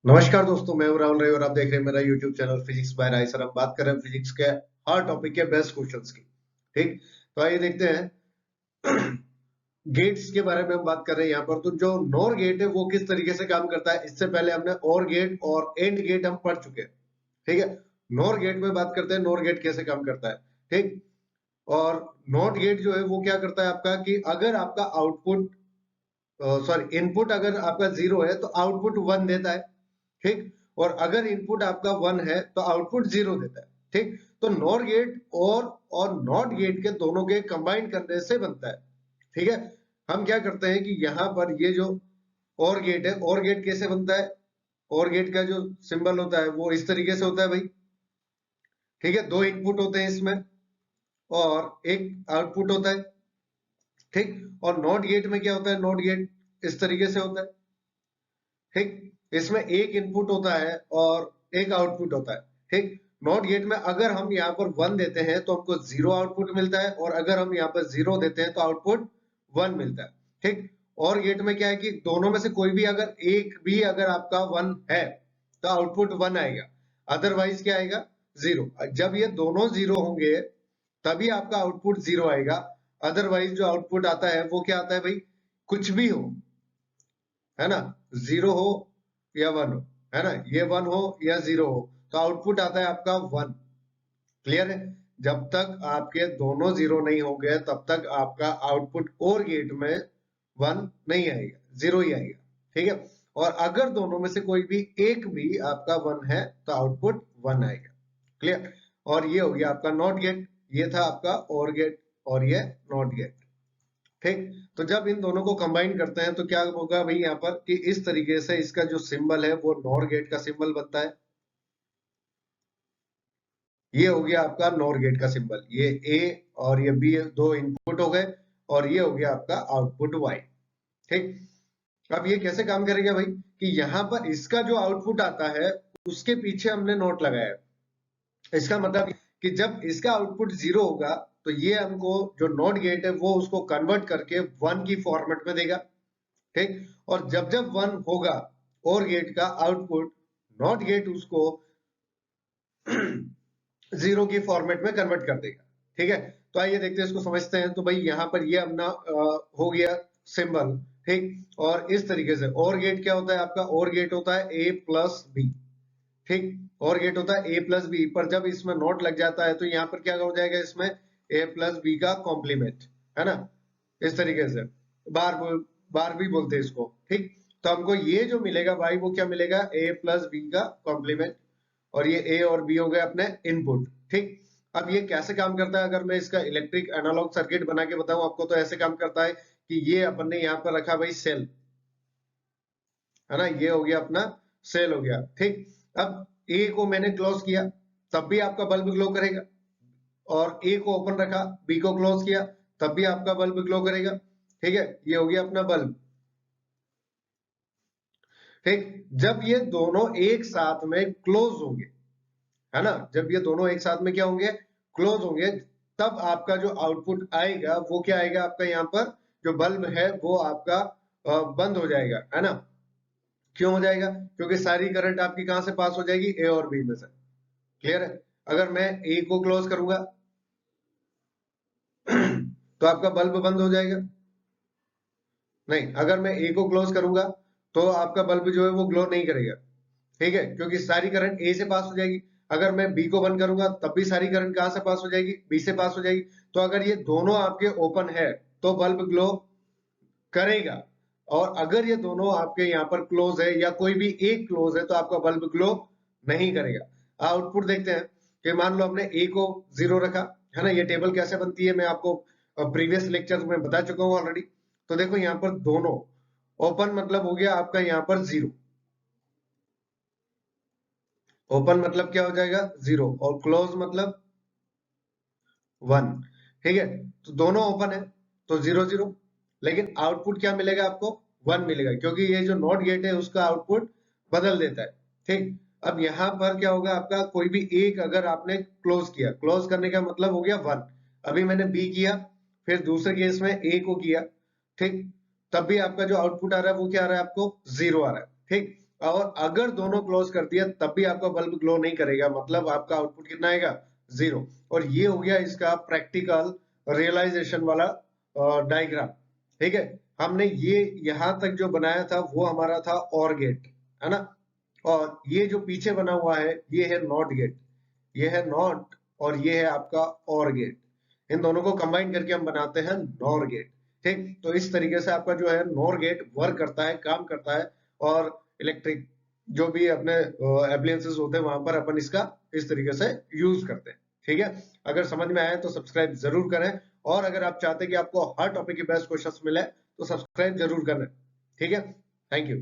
नमस्कार दोस्तों, मैं हूं राहुल रही और आप देख रहे हैं मेरा YouTube channel physics by Rai. Sir हम बात कर रहे हैं फिजिक्स के हर टॉपिक के बेस्ट क्वेश्चंस की। ठीक, तो आइए देखते हैं गेट्स के बारे में हम बात कर रहे हैं यहाँ पर। तो जो नॉर गेट है वो किस तरीके से काम करता है, इससे पहले हमने और गेट और एंड गेट हम पढ़ चुके हैं। ठीक है, नॉर गेट में बात करते हैं नॉर गेट कैसे काम करता है। ठीक, और नॉट गेट जो है वो क्या करता है आपका कि अगर आपका आउटपुट सॉरी इनपुट अगर आपका 0 है तो आउटपुट 1 देता है। ठीक, और अगर इनपुट आपका 1 है तो आउटपुट 0 देता है। ठीक, तो नॉर गेट और नॉट गेट के दोनों के कंबाइन करने से बनता है। ठीक है, हम क्या करते हैं कि यहाँ पर ये जो और गेट है, और गेट कैसे बनता है, और गेट का जो सिंबल होता है वो इस तरीके से होता है भाई। ठीक है, दो इनपुट होते हैं इसमें और एक आउटपुट होता है। ठीक, और नॉट गेट में क्या होता है, नॉट गेट इस तरीके से होता है। ठीक, इसमें एक इनपुट होता है और एक आउटपुट होता है। ठीक, नॉट गेट में अगर हम यहाँ पर 1 देते हैं तो हमको 0 आउटपुट मिलता है, और अगर हम यहाँ पर 0 देते हैं तो आउटपुट 1 मिलता है। ठीक, और गेट में क्या है कि दोनों में से कोई भी अगर एक भी अगर आपका 1 है तो आउटपुट 1 आएगा, अदरवाइज क्या आएगा, 0। जब ये दोनों 0 होंगे तभी आपका आउटपुट 0 आएगा, अदरवाइज जो आउटपुट आता है वो क्या आता है भाई, कुछ भी हो, है ना, 0 हो या 1 हो, है ना, ये 1 हो या 0 हो, तो आउटपुट आता है आपका 1। क्लियर है, जब तक आपके दोनों 0 नहीं होंगे तब तक आपका आउटपुट और गेट में 1 नहीं आएगा, 0 ही आएगा। ठीक है, और अगर दोनों में से कोई भी एक भी आपका 1 है तो आउटपुट 1 आएगा। क्लियर, और ये हो गया आपका नॉट गेट, ये था आपका और गेट और ये नॉट गेट। ठीक, तो जब इन दोनों को कंबाइन करते हैं तो क्या होगा भाई यहाँ पर कि इस तरीके से इसका जो सिंबल है वो नॉर गेट का सिंबल बनता है। ये हो गया आपका नॉर गेट का सिंबल, ये ए और ये बी दो इनपुट हो गए, और ये हो गया आपका आउटपुट वाई। ठीक, अब ये कैसे काम करेगा भाई कि यहाँ पर इसका जो आउटपुट आता है उसके पीछे हमने नोट लगाया है। इसका मतलब कि जब इसका आउटपुट 0 होगा तो ये हमको जो नॉट गेट है वो उसको कन्वर्ट करके 1 की फॉर्मेट में देगा। ठीक, और जब जब 1 होगा और गेट का आउटपुट, नॉट गेट उसको 0 की फॉर्मेट में कन्वर्ट कर देगा। ठीक है, तो आइए देखते हैं इसको समझते हैं। तो भाई यहाँ पर ये अपना हो गया सिंबल। ठीक, और इस तरीके से और गेट क्या होता है आपका, और गेट होता है ए प्लस बी। ठीक, और गेट होता है ए प्लस बी, पर जब इसमें नोट लग जाता है तो यहाँ पर क्या हो जाएगा, इसमें ए प्लस बी का कॉम्प्लीमेंट, है ना, इस तरीके से बार बार भी बोलते हैं इसको। ठीक, तो हमको ये जो मिलेगा भाई वो क्या मिलेगा, ए प्लस बी का कॉम्प्लीमेंट, और ये ए और बी हो गए अपने इनपुट। ठीक, अब ये कैसे काम करता है, अगर मैं इसका इलेक्ट्रिक एनालॉग सर्किट बना के बताऊं आपको तो ऐसे काम करता है कि ये अपन ने यहाँ पर रखा भाई सेल, है ना, ये हो गया अपना सेल हो गया। ठीक, अब ए को मैंने क्लोज किया तब भी आपका बल्ब ग्लो करेगा, और ए को ओपन रखा, बी को क्लोज किया तब भी आपका बल्ब ग्लो करेगा। ठीक है, ये हो गया अपना बल्ब। ठीक, जब ये दोनों एक साथ में क्लोज होंगे, है ना, जब ये दोनों एक साथ में क्या होंगे, क्लोज होंगे, तब आपका जो आउटपुट आएगा वो क्या आएगा, आपका यहाँ पर जो बल्ब है वो आपका बंद हो जाएगा, है ना। क्यों हो जाएगा, क्योंकि सारी करंट आपकी कहां से पास हो जाएगी, ए और बी में से। क्लियर है, अगर मैं ए को क्लोज करूंगा तो आपका बल्ब बंद हो जाएगा। नहीं, अगर मैं ए को क्लोज करूंगा तो आपका बल्ब जो है वो ग्लो नहीं करेगा। ठीक है, क्योंकि सारी करंट ए से पास हो जाएगी। अगर मैं बी को बंद करूंगा तब भी सारी करंट कहां से पास हो जाएगी, बी से पास हो जाएगी। तो अगर ये दोनों आपके ओपन है तो बल्ब ग्लो करेगा, और अगर ये दोनों आपके यहाँ पर क्लोज है या कोई भी एक क्लोज है तो आपका बल्ब ग्लो नहीं करेगा। आउटपुट देखते हैं कि मान लो हमने ए को 0 रखा, है ना, ये टेबल कैसे बनती है मैं आपको प्रीवियस लेक्चर में बता चुका हूं ऑलरेडी। तो देखो यहाँ पर दोनों ओपन मतलब हो गया आपका यहाँ पर 0, ओपन मतलब क्या हो जाएगा 0, और क्लोज मतलब 1। ठीक है, तो दोनों ओपन है तो 0 0, लेकिन आउटपुट क्या मिलेगा आपको, 1 मिलेगा, क्योंकि ये जो नॉट गेट है उसका आउटपुट बदल देता है। ठीक, अब यहां पर क्या होगा आपका, कोई भी एक अगर आपने क्लोज किया, क्लोज करने का मतलब हो गया 1। अभी मैंने बी किया, फिर दूसरे केस में ए को किया, ठीक, तब भी आपका जो आउटपुट आ रहा है वो क्या आ रहा है आपको, 0 आ रहा है। ठीक, और अगर दोनों क्लोज कर दिया तब भी आपका बल्ब ग्लो नहीं करेगा, मतलब आपका आउटपुट कितना आएगा, 0। और ये हो गया इसका प्रैक्टिकल रियलाइजेशन वाला डायग्राम। ठीक है, हमने ये यहां तक जो बनाया था वो हमारा था और गेट, है ना। और ये जो पीछे बना हुआ है ये है नॉट गेट, ये है नॉट और ये है आपका और गेट। इन दोनों को कंबाइन करके हम बनाते हैं नॉर गेट। ठीक, तो इस तरीके से आपका जो है नॉर गेट वर्क करता है, काम करता है। और इलेक्ट्रिक जो भी अपने एप्लायंसेस होते हैं वहां पर अपन इसका इस तरीके से यूज करते हैं। ठीक है, अगर समझ में आया तो सब्सक्राइब जरूर करें, और अगर आप चाहते हैं कि आपको हर टॉपिक के बेस्ट क्वेश्चंस मिले तो सब्सक्राइब जरूर करें। ठीक है, थैंक यू।